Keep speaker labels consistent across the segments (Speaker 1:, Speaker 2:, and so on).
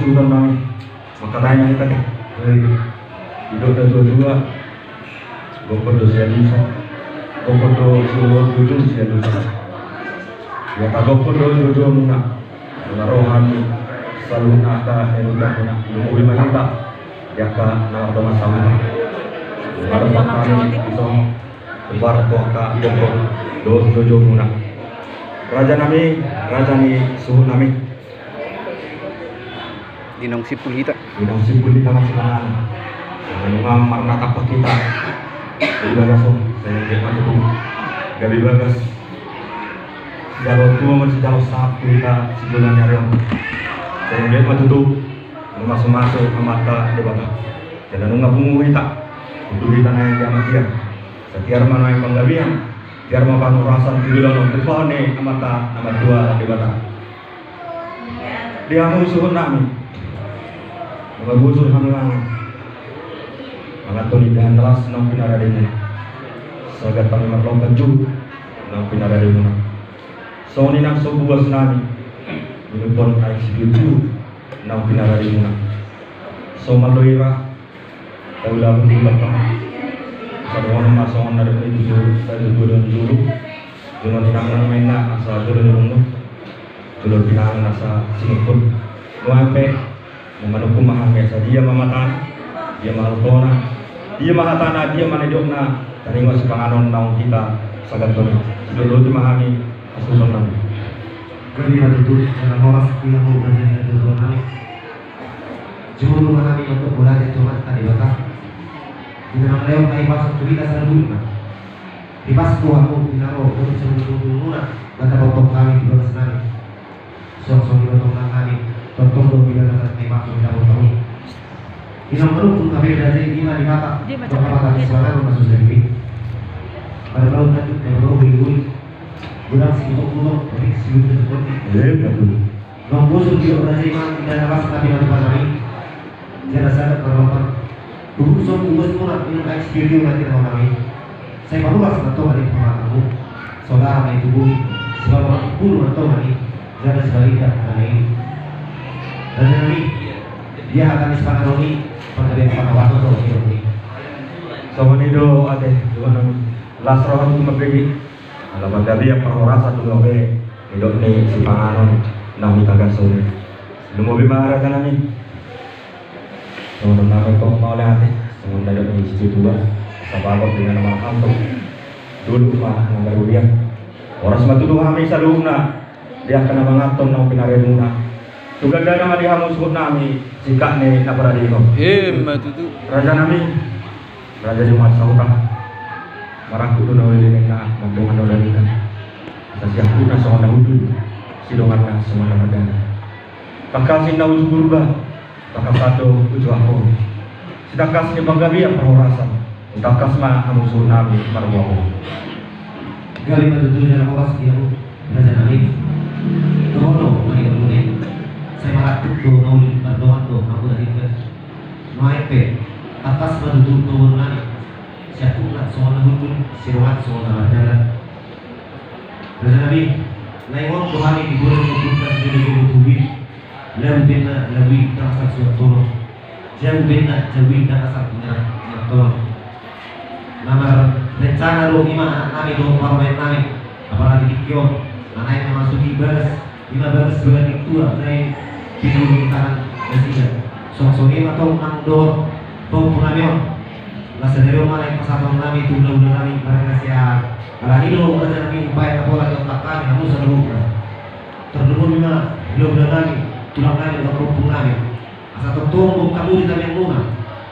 Speaker 1: sudah nami makanya kita deh hidup dan dua gopodo sia bisa gopodo suruh dulu sia dulu ya tak gopodo dua muna rohani selalu nata enudah muna lumuri manita ya ka na ada masalah ada pakani iso sebar ka gopodo dojo muna raja ni suhu nami
Speaker 2: Ginong Sipulita
Speaker 1: masih nahan menunggang marna tapak kita gabi bagas saya masuk gabi bagas jalo tua masih jalo sapu kita sebulan nyariong saya lihat matutup masuk ke mata debata dan nunggang bungu kita untuk kita naik yang dia setiap mana yang penggabian biar makan rasan di dalam depan nih mata nama dua debata dia musuh nami Bagusul hamilang mga tulidan telas ng pinarari mo sagat pangimatlong kanju ng pinarari mo so ninang subuwas namin minupon ay sibitu ng pinarari mo so maloira tawla mo di batang sa doon ng masongan na rin ito sa dulon dulu dulon tinangan may na sa dulon mo dulon tinangan na sa sinupon nuampe memanukung mahangnya dia mamatana dia mahaltona dia mahatana dia manedokna taringo sepanganon naung kita sagantona dulu dimahangi asulan nang
Speaker 3: kami matutus dengan horas yang mau belajar dari Tuhan juru memahami untuk belajar Tuhan tadi bata dengan lewat naik pasang cerita sana dulu di pas tuaku binaro untuk sebelum nuna kata potong kami di bawah senari sok-sok di potong kami Tonton dong bila dasar tembak sudah tahu. Ini menurut kami dari lima di mata. Bapak di sana masuk dari. Pada tahun lanjut yang baru beli bulan sekitar pulau dari sekitar seperti.
Speaker 1: betul.
Speaker 3: Nombor sudah berada di mana tidak ada tapi ada pasari. Saya rasa kalau dulu semua semua ini eksperimen nanti orang kami. Saya baru rasa tahu hari kamu. Saudara itu bu, segala pun atau hari. Jangan sebaliknya hari ini. Dan nanti dia akan disepakati pengadaan pada waktu itu ini.
Speaker 1: So nido ate duan lasrohan mabegi ala magabi ang parorasa tulobe nido ni si panganon nang itagason lumobi maharaga namin so namin ko mauli ate so nido ni instituto sa babag dengan nama kanto dulu pa ng garudian oras matuduh kami sa luna dia akan mangaton ng pinarenuna Tuganda naman dihamusot nami sikap ni naparadino.
Speaker 2: Matutu.
Speaker 1: Raja nami, raja di masa utang. Maraku tu nawilin na magdungan ulan ka. Sa siyaku na sa udud, silungan na sa mga madana. Pagkasin na usuburba, pagkasato ujo ako. Sidakas ni panggabi ang pahurasan. Utakas ma hamusot nami marwa ko.
Speaker 3: Gali matutu na oras kiyo, raja nami. Tono may ulit. Saya malah tuh nol berdoa tuh aku dari ke naik atas batu turun lagi siapa nak soal hukum siruat soal jalan Nabi naik Tuhan di bulan kebutuhan jadi tubi lebih terasa suatu jauh bina jauh terasa benar tolong nama rencana lo lima nabi dua orang nabi apalagi di kion naik memasuki balas 15 bulan itu naik pinulungan presiden. Songsongin atau nangdo to punamyo. Lasenero mana yang pasatong nami tulang nami mereka siap. Kalau hilo ada nami upaya kapola yang takkan kamu seluruhnya. Terdumur mana hilo nami tulang nami atau rupung nami. Asa tumbuk kamu di dalam rumah.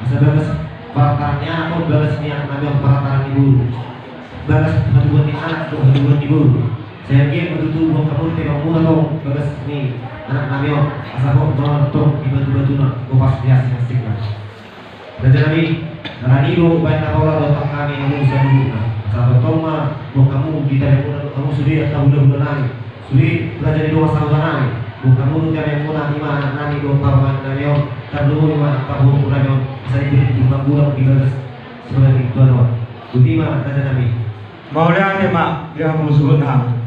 Speaker 3: Asa bagas peratarannya atau bagas niat nami yang perataran ibu. Bagas hubungan anak atau hubungan ibu. Saya ingin betul-betul kamu tidak mau atau bagas ni anak nami asal kau nonton ibu-ibu nak kupas biasa masing-masing. Dan jadi nani do baik nak orang datang kami kamu sudah dulu. Asal kau mah kamu kita yang kamu sudah tahu dah nani sudah belajar di dua tahun nani. Kamu jangan yang muna lima nani do paman nani tak dulu lima tahun nani saya beri lima bulan tiga sebagai itu doang. Ultima kata Nabi.
Speaker 1: Mauliane mak dia musuhun ham.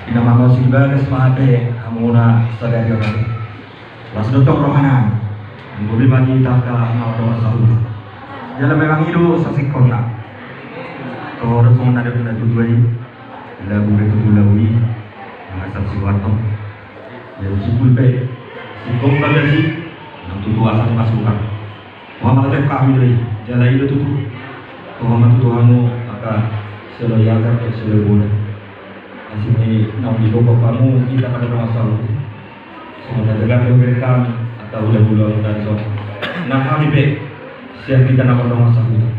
Speaker 1: Ina mama si bagas mahade hamuna sadari orang. Las dotong rohanan. Boleh bagi tak ngau doa sahut. Jalan memang hidup sasik kona. Tor song nada kena tujuai. Lagu betul lawi. Mengasap si watong. Yang sipul pe. Si kong bagasi. Nang tutu asal masukan. Muhammad Tep kami dari jalan itu tutu. Muhammad Tuhanmu akan selalu yakin dan selalu boleh. Asini nang di bawah kamu kita pada masalah. Semoga tergantung dari kami atau udah dan so. Nah kami be siap kita nak pada masalah.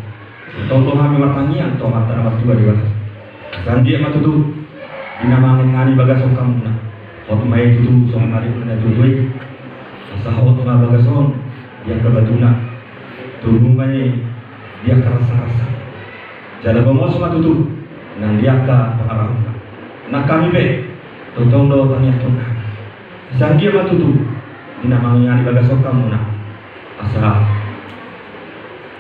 Speaker 1: Tonton kami bertanya atau mata nama dua di mana. Sanji amat tu dinamakan ngani bagasong kamu na. Waktu main tu song ngani punya tujuh. Sahot na bagasong yang kebetulan turun banyak dia kerasa-rasa. Jalan bamos matu tu nang dia ke pengarah. Nak kami be totong do tanya tuna. Sanji matu tu dinamakan ngani bagasong kamu na. Asa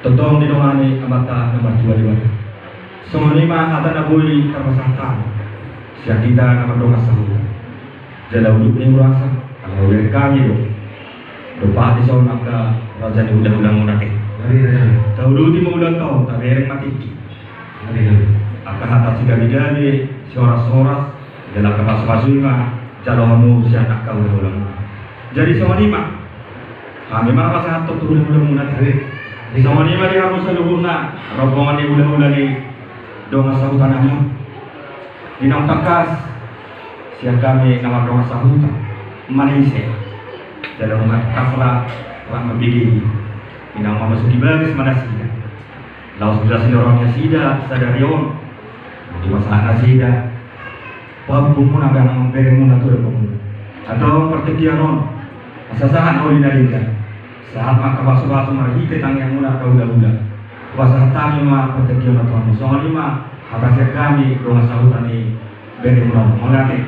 Speaker 1: totong dinongani amata nomor 2 di mana. Semua lima ada nabui terpasangkan. Siap kita nama doa sahur. Jalan hidup ini merasa kalau dari kami do. Doa di sana maka raja ni ulang-ulang munake. Tahu dulu di mulut tahu tak bereng mati. Akan hata si gami-gami, soras-soras, jalan ke pas-pasunga, jalohamu si anak kau ulang. Jadi semua lima. Kami mana pas satu ulang-ulang munake. Semua lima dia harus seluruhna. Rombongan ni ulang-ulang ni doa sahut tanahnya. Dinam takas siap kami nama doa sahut Malaysia. Dalam umat kasra lama bigi dinam memasuki baris mana sida. Lalu sudah sidorongnya sida sadarion di masalah sida. Pabung pun agak nama bereng munatur pun. Atau pertekianon asasahan oleh nalinda. Saat maka basu-basu marhi ketang yang munak kauda-uda. Kuasa tami ma pertekianon Tuhan. Soalnya ma atas kami doa sahutan ini bereng munatur. Mulai